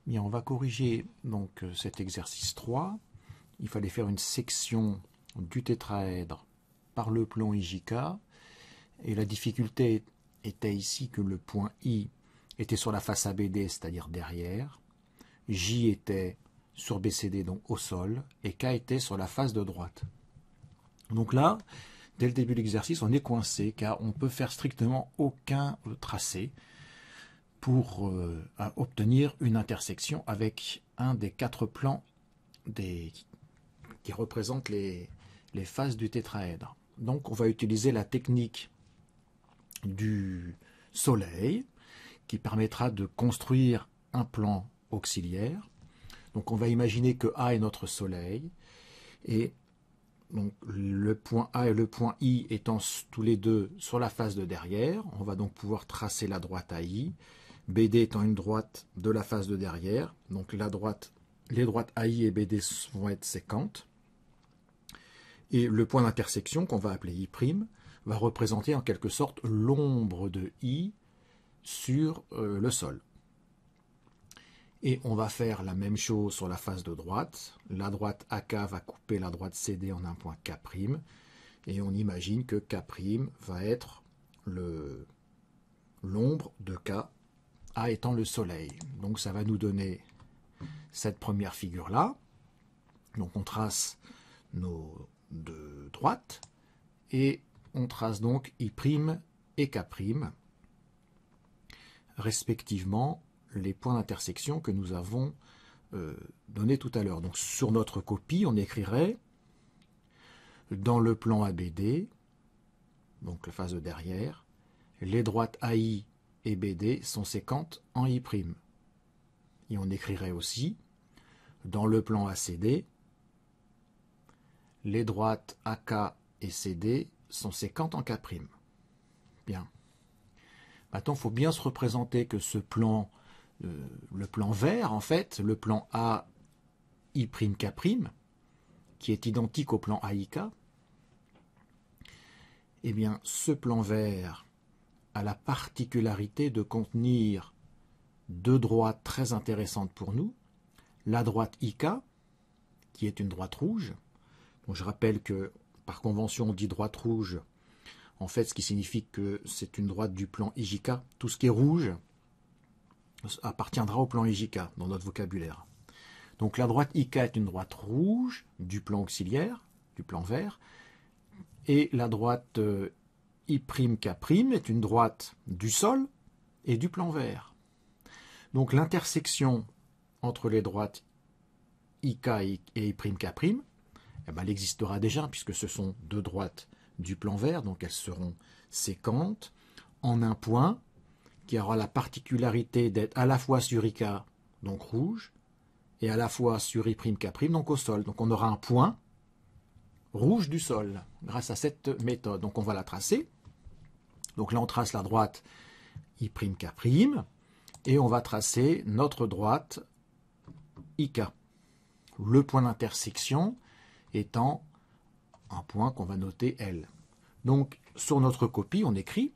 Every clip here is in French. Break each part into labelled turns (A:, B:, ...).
A: Bien, on va corriger donc cet exercice 3. Il fallait faire une section du tétraèdre par le plan IJK. Et la difficulté était ici que le point I était sur la face ABD, c'est-à-dire derrière. J était sur BCD, donc au sol. Et K était sur la face de droite. Donc là, dès le début de l'exercice, on est coincé car on ne peut faire strictement aucun tracé pour obtenir une intersection avec un des 4 plans qui représentent les faces du tétraèdre. Donc on va utiliser la technique du soleil qui permettra de construire un plan auxiliaire. Donc on va imaginer que A est notre soleil et donc le point A et le point I étant tous les deux sur la face de derrière, on va donc pouvoir tracer la droite AI, BD étant une droite de la face de derrière, donc les droites AI et BD vont être séquentes. Et le point d'intersection, qu'on va appeler I', va représenter en quelque sorte l'ombre de I sur le sol. Et on va faire la même chose sur la face de droite. La droite AK va couper la droite CD en un point K'. Et on imagine que K' va être l'ombre de K, A étant le soleil. Donc ça va nous donner cette première figure-là. Donc on trace nos deux droites. Et on trace donc I' et K', respectivement, les points d'intersection que nous avons donnés tout à l'heure. Donc sur notre copie, on écrirait dans le plan ABD, donc la face de derrière, les droites AI et BD sont séquentes en I'. Et on écrirait aussi dans le plan ACD, les droites AK et CD sont séquentes en K'. Bien. Maintenant, il faut bien se représenter que ce plan, le plan vert, en fait, le plan AI'K', qui est identique au plan AIK, eh bien, ce plan vert a la particularité de contenir deux droites très intéressantes pour nous. La droite IK, qui est une droite rouge. Donc, je rappelle que, par convention, on dit droite rouge, en fait, ce qui signifie que c'est une droite du plan IJK. Tout ce qui est rouge appartiendra au plan IJK dans notre vocabulaire. Donc la droite IK est une droite rouge du plan auxiliaire, du plan vert, et la droite I'K' est une droite du sol et du plan vert. Donc l'intersection entre les droites IK et I'K', eh ben, elle existera déjà puisque ce sont deux droites du plan vert, donc elles seront séquentes en un point qui aura la particularité d'être à la fois sur IK, donc rouge, et à la fois sur I'K', donc au sol. Donc on aura un point rouge du sol grâce à cette méthode. Donc on va la tracer. Donc là on trace la droite I'K', et on va tracer notre droite IK. Le point d'intersection étant un point qu'on va noter L. Donc, sur notre copie, on écrit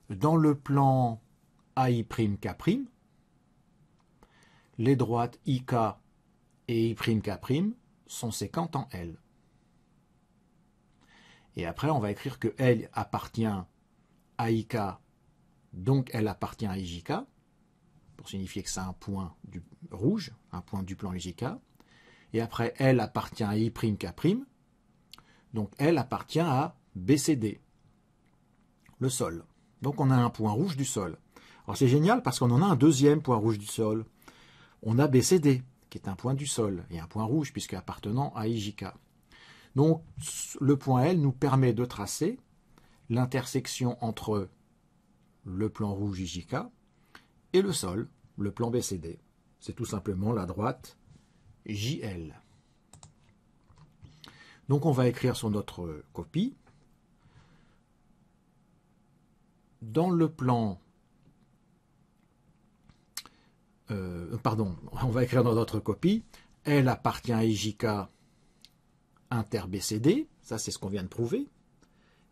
A: dans le plan A'K', les droites IK et I'K' sont séquentes en L. Et après, on va écrire que L appartient à IK, donc elle appartient à IJK, pour signifier que c'est un point rouge, un point du plan IJK. Et après, L appartient à I'K', donc elle appartient à BCD, le sol. Donc on a un point rouge du sol. Alors c'est génial parce qu'on en a un deuxième point rouge du sol. On a BCD, qui est un point du sol, et un point rouge puisque appartenant à IJK. Donc le point L nous permet de tracer l'intersection entre le plan rouge IJK et le sol, le plan BCD. C'est tout simplement la droite JL. Donc on va écrire sur notre copie. Dans le plan... on va écrire dans notre copie. Elle appartient à IJK inter BCD. Ça, c'est ce qu'on vient de prouver.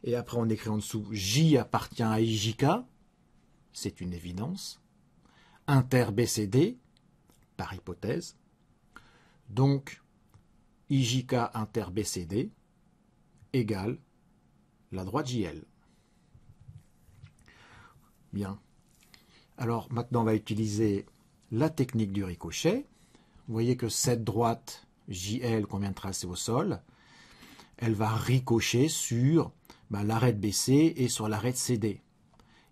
A: Et après, on écrit en dessous J appartient à IJK. C'est une évidence. Inter BCD. par hypothèse. Donc, IJK inter BCD égale la droite JL. Bien. Alors maintenant, on va utiliser la technique du ricochet. Vous voyez que cette droite JL qu'on vient de tracer au sol, elle va ricocher sur l'arête BC et sur l'arête CD.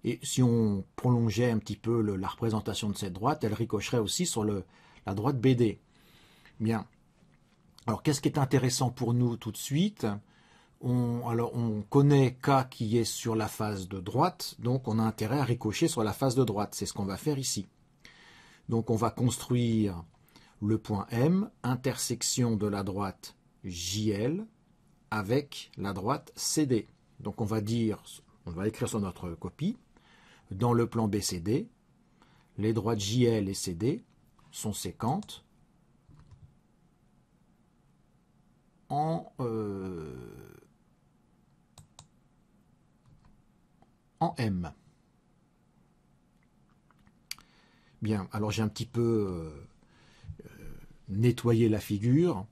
A: Et si on prolongeait un petit peu la représentation de cette droite, elle ricocherait aussi sur la droite BD. Bien. Alors, qu'est-ce qui est intéressant pour nous tout de suite? On connaît K qui est sur la face de droite, donc on a intérêt à ricocher sur la face de droite. C'est ce qu'on va faire ici. Donc, on va construire le point M, intersection de la droite JL avec la droite CD. Donc, on va écrire sur notre copie, dans le plan BCD, les droites JL et CD sont séquentes en M. Bien, alors j'ai un petit peu nettoyé la figure,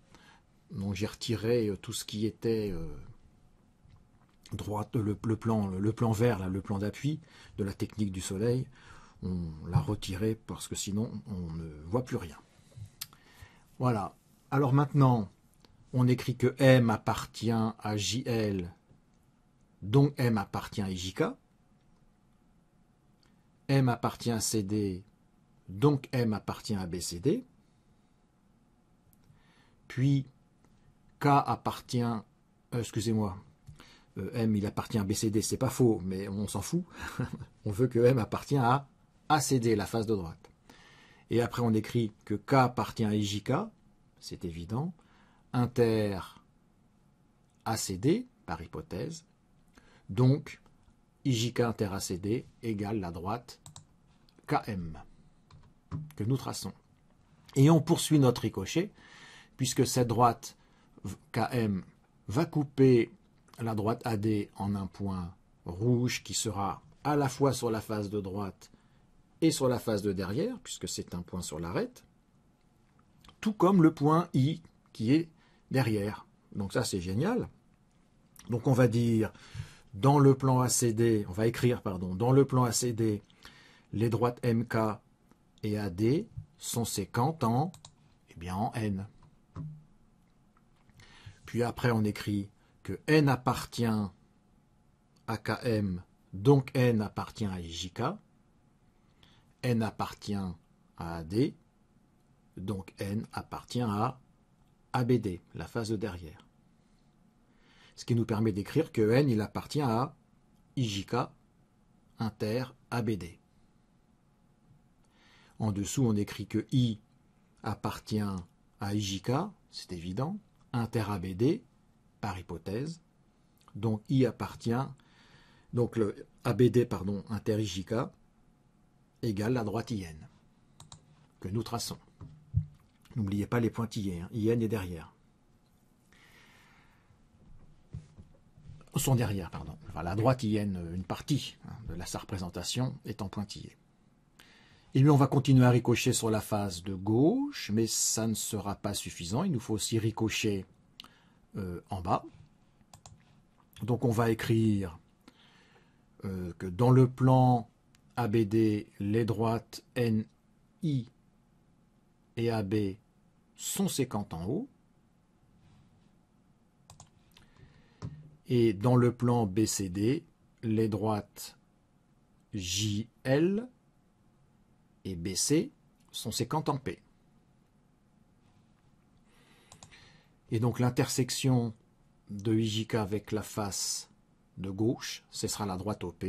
A: donc j'ai retiré tout ce qui était droite, le plan vert, là, le plan d'appui de la technique du soleil, on l'a retiré parce que sinon on ne voit plus rien. Voilà, alors maintenant on écrit que M appartient à JL, donc M appartient à IJK. M appartient à CD, donc M appartient à BCD. Puis K appartient, excusez-moi, M il appartient à BCD, c'est pas faux, mais on s'en fout. On veut que M appartient à ACD, la face de droite. Et après on écrit que K appartient à IJK, c'est évident, inter ACD, par hypothèse. Donc, IJK inter ACD égale la droite KM, que nous traçons. Et on poursuit notre ricochet, puisque cette droite KM va couper la droite AD en un point rouge qui sera à la fois sur la face de droite et sur la face de derrière, puisque c'est un point sur l'arête, tout comme le point I qui est derrière. Donc ça c'est génial. Donc on va dire dans le plan ACD, on va écrire pardon, dans le plan ACD, les droites MK et AD sont séquentes en N. Puis après on écrit que N appartient à KM, donc N appartient à IJK, N appartient à AD, donc N appartient à ABD, la face de derrière. Ce qui nous permet d'écrire que N il appartient à IJK inter ABD. En dessous, on écrit que I appartient à IJK, c'est évident, inter ABD, par hypothèse. Donc I appartient, donc le ABD, pardon, inter IJK, égale la droite IN, que nous traçons. N'oubliez pas les pointillés, hein. IN est derrière. Sont derrière, pardon. Enfin, la droite IN, une partie de sa représentation est en pointillé. Et puis on va continuer à ricocher sur la face de gauche, mais ça ne sera pas suffisant. Il nous faut aussi ricocher en bas. Donc on va écrire que dans le plan ABD, les droites NI et AB sont séquentes en haut. Et dans le plan BCD, les droites JL et BC sont séquentes en P. Et donc l'intersection de IJK avec la face de gauche, ce sera la droite OP.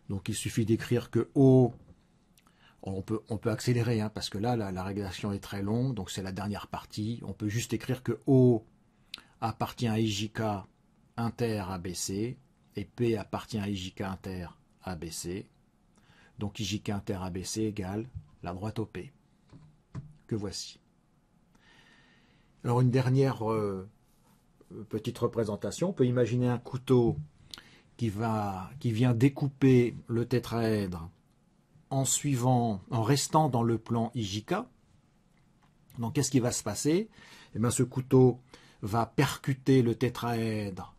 A: Donc il suffit d'écrire que O, on peut accélérer hein, parce que là la rédaction est très longue, donc c'est la dernière partie. On peut juste écrire que O appartient à IJK inter ABC et P appartient à IJK inter ABC. Donc IJK inter ABC égale la droite OP, que voici. Alors une dernière petite représentation, on peut imaginer un couteau qui vient découper le tétraèdre en restant dans le plan IJK. Donc qu'est-ce qui va se passer? Eh bien, ce couteau va percuter le tétraèdre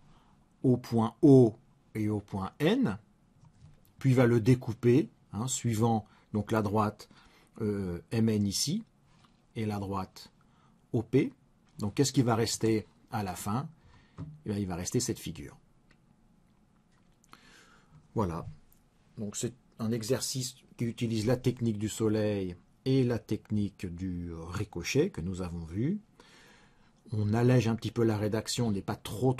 A: au point O et au point N, puis va le découper, suivant donc la droite MN ici et la droite OP. Donc qu'est-ce qui va rester à la fin? Eh bien, il va rester cette figure. Voilà. Donc c'est un exercice qui utilise la technique du soleil et la technique du ricochet que nous avons vu. On allège un petit peu la rédaction, on n'est pas trop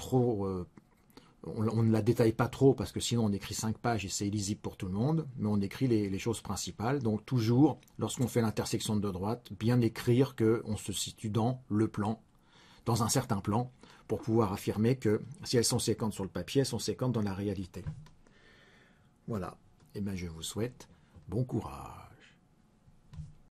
A: on ne la détaille pas trop parce que sinon on écrit 5 pages et c'est illisible pour tout le monde, mais on écrit les choses principales. Donc toujours, lorsqu'on fait l'intersection de deux droites, bien écrire qu'on se situe dans le plan, dans un certain plan, pour pouvoir affirmer que si elles sont séquentes sur le papier, elles sont séquentes dans la réalité. Voilà. Et bien je vous souhaite bon courage.